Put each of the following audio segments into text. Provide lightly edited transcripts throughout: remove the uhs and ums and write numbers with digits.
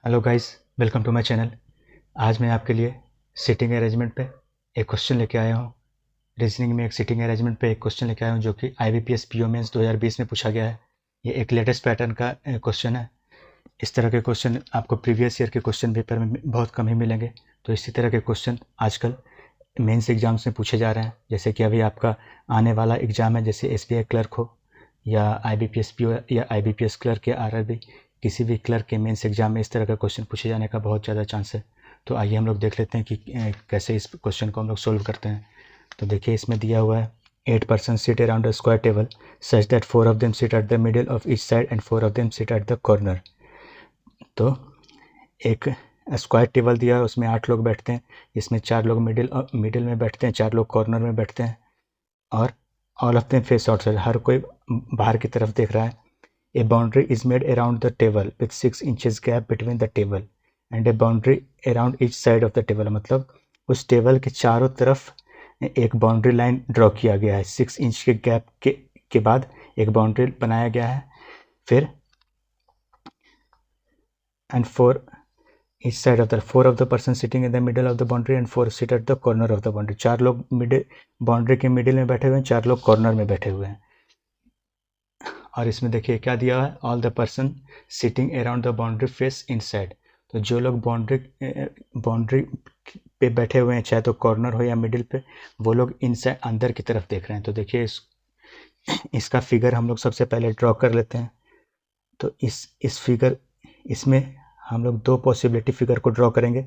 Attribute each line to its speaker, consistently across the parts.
Speaker 1: Hello guys, welcome to my channel. आज मैं आपके लिए सीटिंग अरेंजमेंट पे एक क्वेश्चन लेके आया हूँ। रीजनिंग में एक सीटिंग अरेंजमेंट पे एक क्वेश्चन लेके आया हूँ जो कि IBPS PO मेंस 2020 में पूछा गया है। ये एक लेटेस्ट पैटर्न का क्वेश्चन है। इस तरह के क्वेश्चन आपको प्रीवियस ईयर के क्वेश्चन पेपर में बहुत कम ही मिलेंगे। तो इसी तरह के क्वेश्चन आजकल मेंस एग्जाम्स में पूछे जा रहे हैं। जैसे कि अभी आपका आने वाला एग्ज़ाम है, जैसे SBI क्लर्क हो या IBPS PO या IBPS क्लर्क या RRB, किसी भी क्लर्क के मेंस एग्जाम में इस तरह का क्वेश्चन पूछे जाने का बहुत ज़्यादा चांस है। तो आइए हम लोग देख लेते हैं कि कैसे इस क्वेश्चन को हम लोग सोल्व करते हैं। तो देखिए, इसमें दिया हुआ है 8 person sit around a square table such that 4 of them sit at the middle of each side and 4 of them sit at the corner. तो एक स्क्वायर टेबल दिया है, उसमें 8 लोग बैठते हैं। इसमें 4 लोग मिडिल में बैठते हैं, 4 लोग कॉर्नर में बैठते हैं और all of them face outside, हर कोई बाहर की तरफ देख रहा है। A boundary is made around the table with 6 inches gap between the table and a boundary around each side of the table। मतलब उस टेबल के चारों तरफ एक बाउंड्री लाइन ड्रॉ किया गया है। 6 इंच के गैप के बाद एक बाउंड्री बनाया गया है। फिर and 4 each side of the 4 of the person sitting in the middle of the boundary and 4 sit at the corner of the boundary। 4 लोग मिडिल बाउंड्री के मिडिल में बैठे हुए हैं, 4 लोग कॉर्नर में बैठे हुए हैं। और इसमें देखिए क्या दिया है, all the person sitting around the boundary face inside. तो जो लोग बाउंड्री पे बैठे हुए हैं, चाहे तो कॉर्नर हो या मिडिल पे, वो लोग इनसाइड अंदर की तरफ देख रहे हैं। तो देखिए इसका फिगर हम लोग सबसे पहले ड्रॉ कर लेते हैं। तो इस फिगर इसमें हम लोग दो पॉसिबिलिटी फिगर को ड्रॉ करेंगे,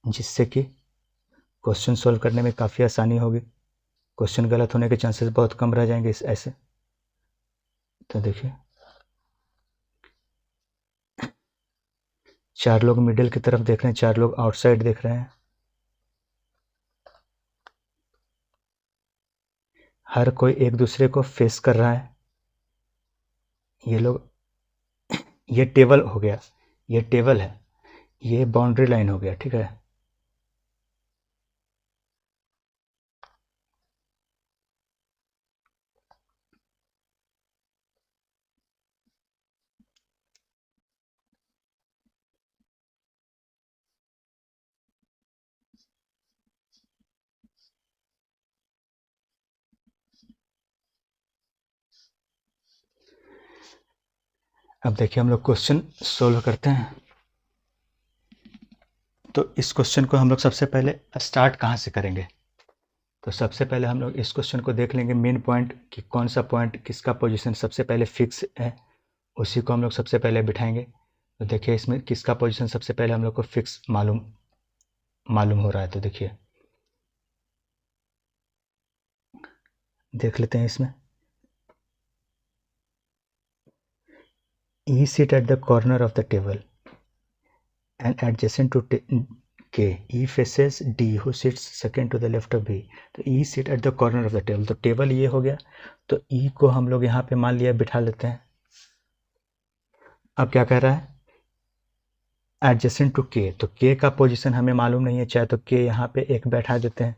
Speaker 1: जिससे कि क्वेश्चन सॉल्व करने में काफ़ी आसानी होगी। क्वेश्चन गलत होने के चांसेस बहुत कम रह जाएंगे ऐसे। तो देखिए, 4 लोग मिडिल की तरफ देख रहे हैं, 4 लोग आउटसाइड देख रहे हैं। हर कोई एक दूसरे को फेस कर रहा है। ये लोग, ये टेबल हो गया, ये टेबल है, ये बाउंड्री लाइन हो गया, ठीक है। अब देखिए हम लोग क्वेश्चन सोल्व करते हैं। तो इस क्वेश्चन को हम लोग सबसे पहले स्टार्ट कहाँ से करेंगे। तो सबसे पहले हम लोग इस क्वेश्चन को देख लेंगे मेन पॉइंट, कि कौन सा पॉइंट किसका पोजीशन सबसे पहले फिक्स है, उसी को हम लोग सबसे पहले बिठाएंगे। तो देखिए इसमें किसका पोजीशन सबसे पहले हम लोग को फिक्स मालूम हो रहा है। तो देखिए देख लेते हैं इसमें। E sit at the corner of the table and adjacent to K. E faces D who sits second to the left of B। तो E sit at the corner of the table। तो table ये हो गया, तो E को हम लोग यहाँ पे मान लिया बिठा लेते हैं। अब क्या कह रहा है, एडजेसेंट टू K। तो K का पोजीशन हमें मालूम नहीं है, चाहे तो K यहाँ पे एक बैठा देते हैं।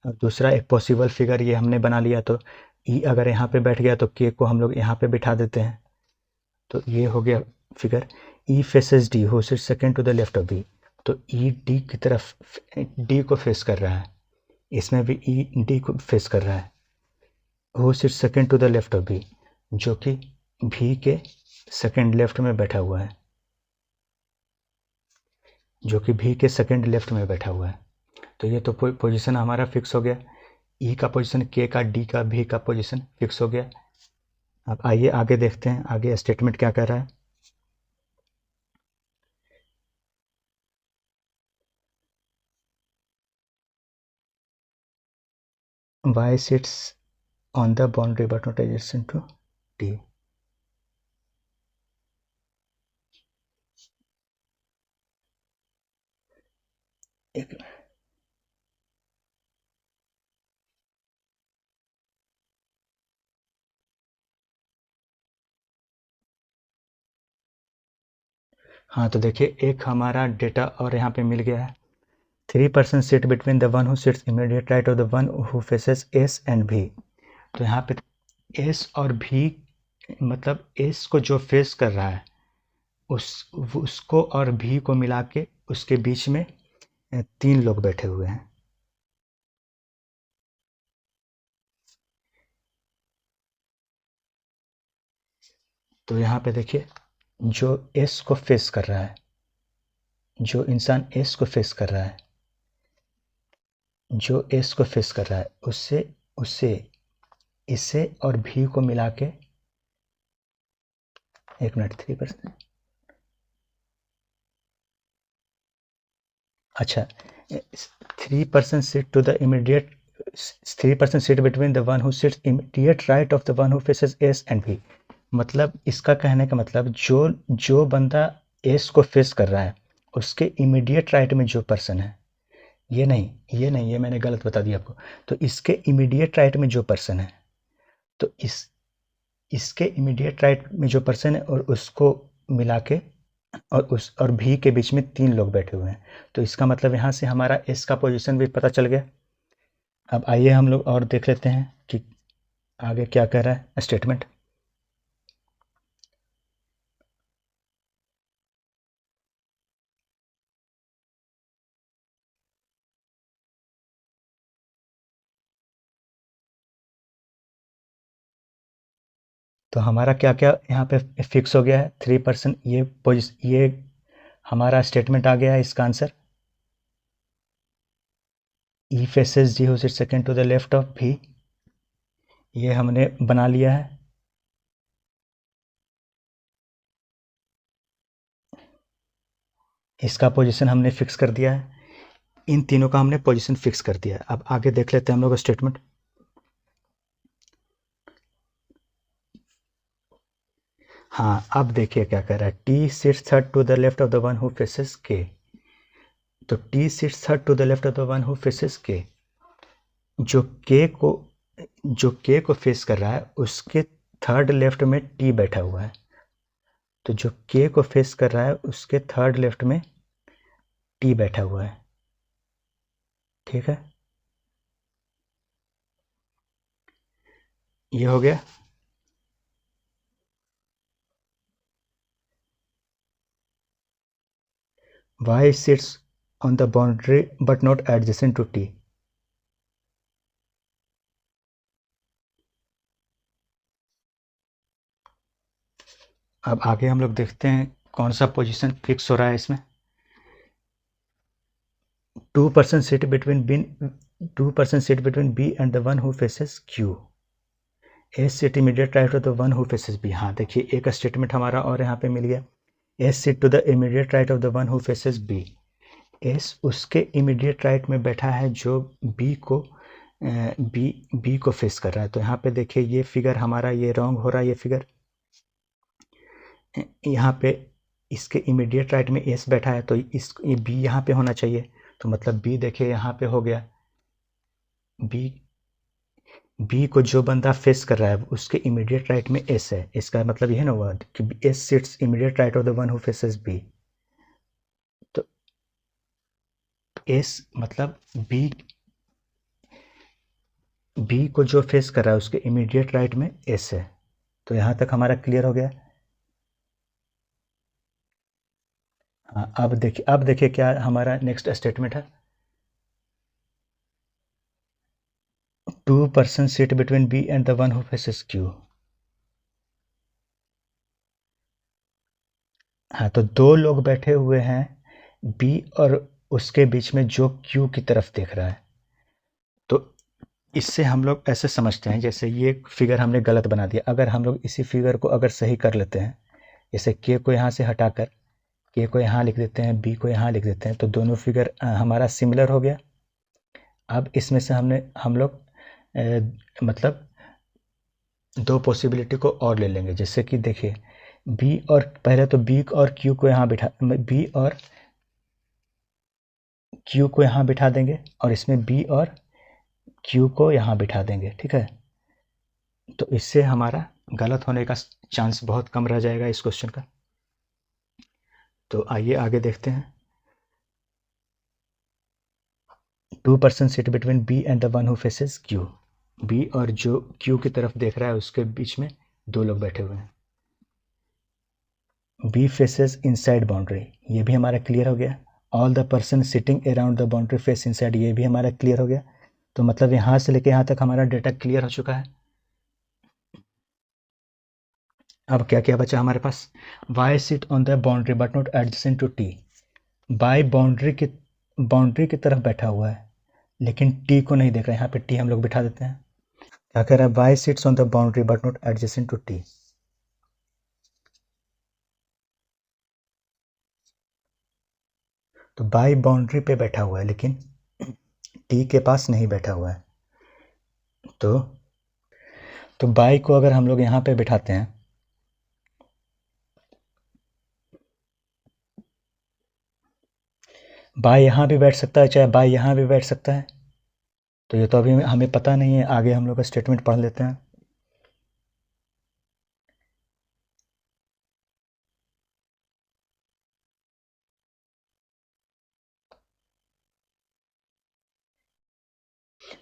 Speaker 1: और दूसरा एक पॉसिबल फिगर ये हमने बना लिया, तो E अगर यहाँ पे बैठ गया तो K को हम लोग यहाँ पे बिठा देते हैं। तो ये हो गया figure. E faces D who sits second to the left of B। तो E D की तरफ, D को फेस कर रहा है। इसमें भी E D को फेस कर रहा है। Who sits second to the left of B, जो कि B के सेकंड लेफ्ट में बैठा हुआ है, जो कि B के सेकंड लेफ्ट में बैठा हुआ है। तो ये तो पोजीशन हमारा फिक्स हो गया। E का पोजीशन, K का, D का, B का पोजीशन फिक्स हो गया। अब आइए आगे देखते हैं, आगे स्टेटमेंट क्या कह रहा है। Y sits on the boundary but not adjacent to D। एक हाँ, तो देखिए एक हमारा डेटा और यहाँ पे मिल गया है। 3 person sit between the one who sits immediate right of the one who faces S and V। तो यहाँ पे S और V, मतलब S को जो फेस कर रहा है, उसको और भी को मिला के उसके बीच में 3 लोग बैठे हुए हैं। तो यहाँ पे देखिए, जो एस को फेस कर रहा है, जो इंसान एस को फेस कर रहा है, जो एस को फेस कर रहा है, उससे उससे इसे और भी को मिला के 1 मिनट 3%। अच्छा, 3% sit to the immediate 3% sit between the one who sits immediate right of the one who faces S and V। मतलब इसका कहने का मतलब जो बंदा एस को फेस कर रहा है उसके इमीडिएट राइट में जो पर्सन है, ये नहीं, ये मैंने गलत बता दिया आपको। तो इसके इमीडिएट राइट में जो पर्सन है, तो इसके इमीडिएट राइट में जो पर्सन है और उसको मिला के और भी के बीच में 3 लोग बैठे हुए हैं। तो इसका मतलब यहाँ से हमारा एस का पोजीशन भी पता चल गया। अब आइए हम लोग और देख लेते हैं कि आगे क्या कह रहा है स्टेटमेंट। तो हमारा क्या क्या यहाँ पे फिक्स हो गया है। 3% ये हमारा स्टेटमेंट आ गया है। इसका answer E faces G, who sits second to the left of B, ये हमने बना लिया है। इसका पोजीशन हमने फिक्स कर दिया है। इन तीनों का हमने पोजीशन फिक्स कर दिया है। अब आगे देख लेते हैं हम लोग स्टेटमेंट। हाँ, अब देखिए क्या कह रहा है। T sits third to the left of the one who faces K. तो T sits third to the left of the one who faces K. जो के को फेस कर रहा है उसके थर्ड लेफ्ट में टी बैठा हुआ है। तो जो के को फेस कर रहा है उसके थर्ड लेफ्ट में टी बैठा हुआ है। ठीक है, ये हो गया। y sits on the boundary but not adjacent to t। अब आगे हम लोग देखते हैं कौन सा पोजीशन फिक्स हो रहा है इसमें। 2% sit between B and the one who faces Q। S sit immediate right to the one who faces B। हाँ देखिए, एक स्टेटमेंट हमारा और यहाँ पे मिल गया। S sit to the immediate right of the one who faces B। S उसके immediate right में बैठा है जो बी को फेस कर रहा है। तो यहाँ पे देखिए, ये फिगर हमारा ये रॉन्ग हो रहा है। ये फिगर यहाँ पे इसके इमीडिएट राइट में एस बैठा है, तो ये बी यहाँ पे होना चाहिए। तो मतलब बी देखिए यहाँ पे हो गया। बी को जो बंदा फेस कर रहा है उसके इमीडिएट राइट में एस है। इसका मतलब यह ना हुआ कि S sits immediate right of the one who faces B. तो एस मतलब बी को जो फेस कर रहा है उसके इमीडिएट राइट में एस है। तो यहाँ तक हमारा क्लियर हो गया। हाँ, अब देखिए क्या हमारा नेक्स्ट स्टेटमेंट है। 2% sit between B and the one who faces Q। हाँ, तो 2 लोग बैठे हुए हैं B और उसके बीच में जो Q की तरफ देख रहा है। तो इससे हम लोग ऐसे समझते हैं जैसे ये फिगर हमने गलत बना दिया। अगर हम लोग इसी फिगर को अगर सही कर लेते हैं, जैसे K को यहाँ से हटाकर K को यहाँ लिख देते हैं, B को यहाँ लिख देते हैं, तो दोनों फिगर हमारा सिमिलर हो गया। अब इसमें से हम लोग मतलब 2 पॉसिबिलिटी को और ले लेंगे। जैसे कि देखिए, बी और पहले तो बी और क्यू को यहाँ बिठा बी और क्यू को यहाँ बिठा देंगे और इसमें बी और क्यू को यहाँ बिठा देंगे। ठीक है, तो इससे हमारा गलत होने का चांस बहुत कम रह जाएगा इस क्वेश्चन का। तो आइए आगे देखते हैं। 2% sit between B and the one who faces Q. B और जो क्यू की तरफ देख रहा है उसके बीच में 2 लोग बैठे हुए हैं। बी फेसेस इनसाइड बाउंड्री, ये भी हमारा क्लियर हो गया। All the person sitting around the boundary face inside, ये भी हमारा क्लियर हो गया। तो मतलब यहाँ से लेके यहाँ तक हमारा डेटा क्लियर हो चुका है। अब क्या क्या बचा हमारे पास, Y sit on the boundary but not adjacent to T, बाई बाउंड्री की तरफ बैठा हुआ है लेकिन टी को नहीं देख रहा है। यहाँ पे टी हम लोग बिठा देते हैं। क्या कह रहा है, Y sits on the boundary but not adjacent to T. तो बाई बाउंड्री पे बैठा हुआ है लेकिन टी के पास नहीं बैठा हुआ है। तो बाई को अगर हम लोग यहाँ पे बिठाते हैं, बाई यहाँ भी बैठ सकता है चाहे बाई यहाँ भी बैठ सकता है। तो ये तो अभी हमें पता नहीं है, आगे हम लोग का स्टेटमेंट पढ़ लेते हैं।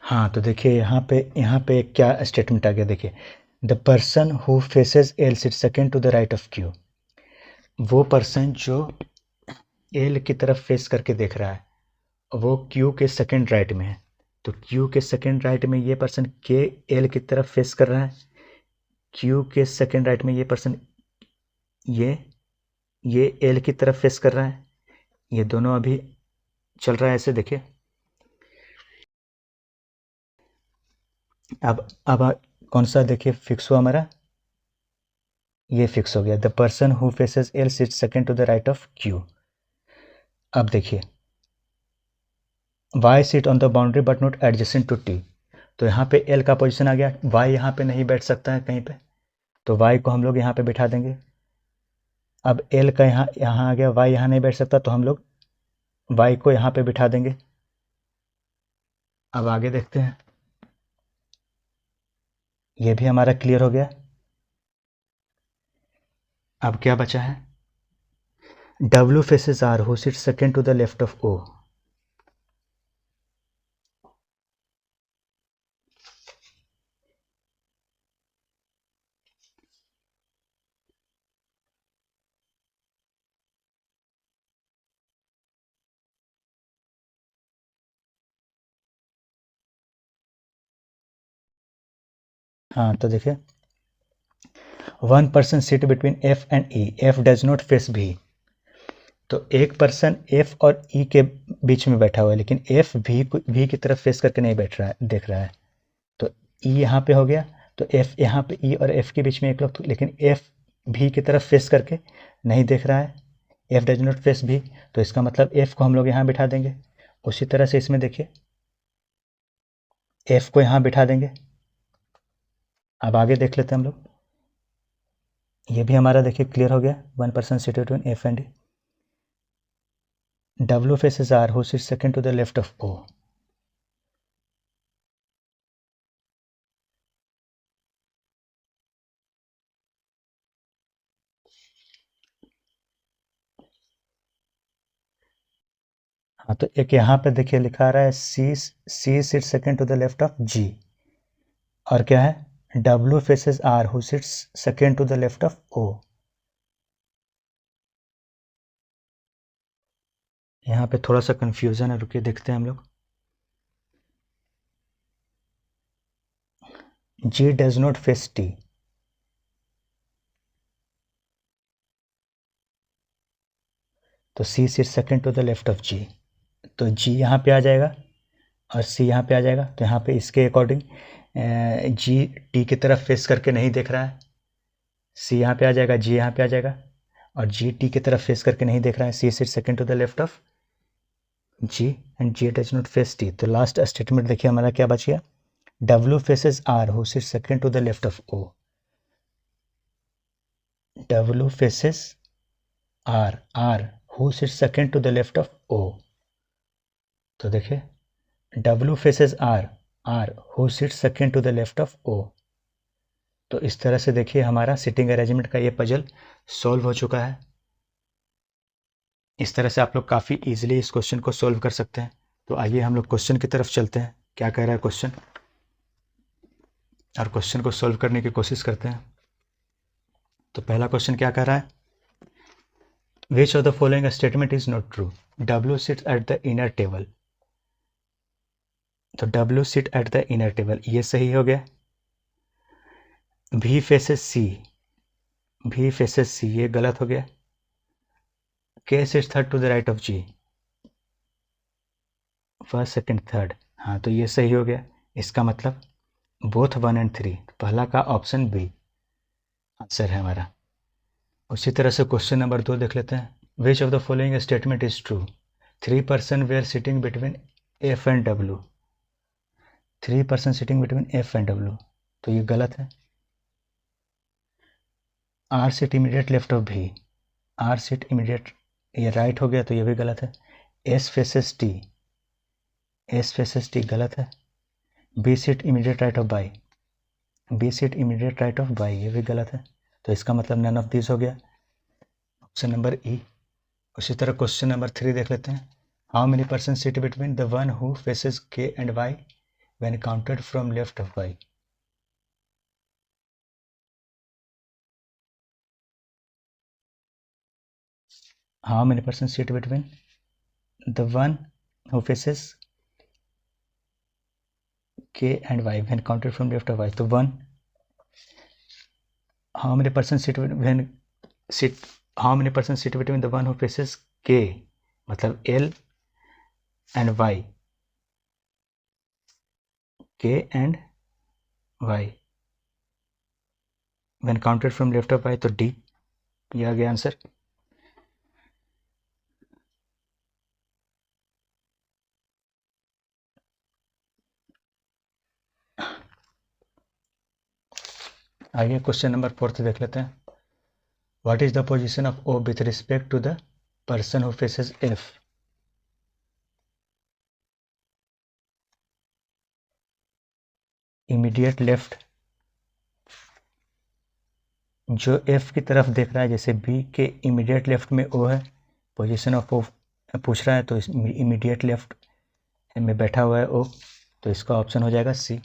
Speaker 1: हाँ तो देखिए यहाँ पे क्या स्टेटमेंट आ गया, देखिए the person who faces L sit second to the right of Q, वो पर्सन जो एल की तरफ फेस करके देख रहा है वो क्यू के सेकेंड राइट में है। तो क्यू के सेकेंड राइट में ये पर्सन के एल की तरफ फेस कर रहा है, क्यू के सेकेंड राइट में ये पर्सन ये एल की तरफ फेस कर रहा है। ये दोनों अभी चल रहा है ऐसे, देखिए अब कौन सा देखिए फिक्स हुआ हमारा, ये फिक्स हो गया, the person who faces L sit second to the right of Q. अब देखिए Y sit on the boundary but not adjacent to T, तो यहाँ पे एल का पोजीशन आ गया, वाई यहाँ पे नहीं बैठ सकता है कहीं पे, तो वाई को हम लोग यहाँ पे बिठा देंगे। अब एल का यहाँ आ गया, वाई यहाँ नहीं बैठ सकता तो हम लोग वाई को यहाँ पे बिठा देंगे। अब आगे देखते हैं, ये भी हमारा क्लियर हो गया। अब क्या बचा है, W faces R who sit second to the left of O. हाँ तो देखिए one person sit between F and E, F does not face B, तो एक पर्सन एफ और ई के बीच में बैठा हुआ है लेकिन एफ भी की तरफ फेस करके नहीं बैठ रहा है, देख रहा है। तो ई यहाँ पे हो गया, तो एफ यहाँ पे ई और एफ के बीच में एक लोग, लेकिन एफ भी की तरफ फेस करके नहीं देख रहा है, F does not face B, तो इसका मतलब एफ को हम लोग यहाँ बिठा देंगे। उसी तरह से इसमें देखिए एफ को यहाँ बिठा देंगे। अब आगे देख लेते हैं हम लोग, ये भी हमारा देखिए क्लियर हो गया, one person sit between F and E, W faces R who sit second to the left of O. हाँ तो एक यहाँ पे देखिए लिखा रहा है C sit second to the left of G, और क्या है W faces R who sits second to the left of O. यहाँ पे थोड़ा सा कंफ्यूजन है, रुकिए देखते हैं हम लोग। G does not face T, तो C sit second to the left of G, तो जी यहाँ पे आ जाएगा और सी यहाँ पे आ जाएगा। तो यहाँ पे इसके अकॉर्डिंग जी टी की तरफ फेस करके नहीं देख रहा है, सी यहाँ पे आ जाएगा, जी यहाँ पे आ जाएगा, और जी टी की तरफ फेस करके नहीं देख रहा है, C sit second to the left of G and G does not face T. तो लास्ट स्टेटमेंट देखिए हमारा क्या बच गया, W faces R who sit second to the left of O, W faces R who sit second to the left of O. तो देखिए W faces R who sit second to the left of O. तो इस तरह से देखिए हमारा sitting arrangement का ये पजल सॉल्व हो चुका है। इस तरह से आप लोग काफ़ी इजीली इस क्वेश्चन को सॉल्व कर सकते हैं। तो आइए हम लोग क्वेश्चन की तरफ चलते हैं, क्या कह रहा है क्वेश्चन, और क्वेश्चन को सॉल्व करने की कोशिश करते हैं। तो पहला क्वेश्चन क्या कह रहा है, विच of the following statement is not true? W seats at the inner table, तो W sit at the inner table ये सही हो गया। V फेसेस C ये गलत हो गया। K sits third to the right of G, first second third, हाँ तो ये सही हो गया। इसका मतलब बोथ 1 एंड 3, पहला का ऑप्शन बी आंसर है हमारा। उसी तरह से क्वेश्चन नंबर 2 देख लेते हैं। Which of the following statement is true? 3 person were sitting between F and W, 3 person sitting between F and W, तो ये गलत है। R sit immediate left of V, R sit immediate, ये right हो गया तो ये भी गलत है। S फेसेस T गलत है। B sit immediate right of Y, B sit immediate right of Y, ये भी गलत है। तो इसका मतलब नन ऑफ दिस हो गया, ऑप्शन नंबर ई। उसी तरह क्वेश्चन नंबर 3 देख लेते हैं। How many person sit between the one who faces K and Y when counted from left of Y? How many person sit between the one who faces K and Y when counted from left of Y, तो 1। How many person sit between the one who faces K, मतलब L and Y, K and Y when counted from left of Y, तो D ये आ गया answer. आइए question number 4 देख लेते हैं। What is the position of O with respect to the person who faces F? Immediate left, जो F की तरफ देख रहा है, जैसे B के इमीडिएट लेफ्ट में O है, पोजीशन ऑफ O पूछ रहा है, तो इमीडिएट लेफ्ट में बैठा हुआ है O, तो इसका ऑप्शन हो जाएगा C।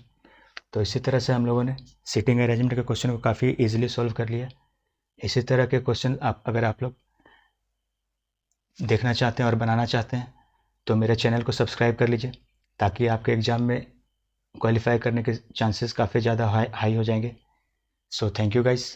Speaker 1: तो इसी तरह से हम लोगों ने सिटिंग अरेंजमेंट के क्वेश्चन को काफ़ी इजीली सॉल्व कर लिया। इसी तरह के क्वेश्चन अगर आप लोग देखना चाहते हैं और बनाना चाहते हैं तो मेरे चैनल को सब्सक्राइब कर लीजिए, ताकि आपके एग्ज़ाम में क्वालिफाई करने के चांसेस काफ़ी ज़्यादा हाई हो जाएंगे। So thank you guys.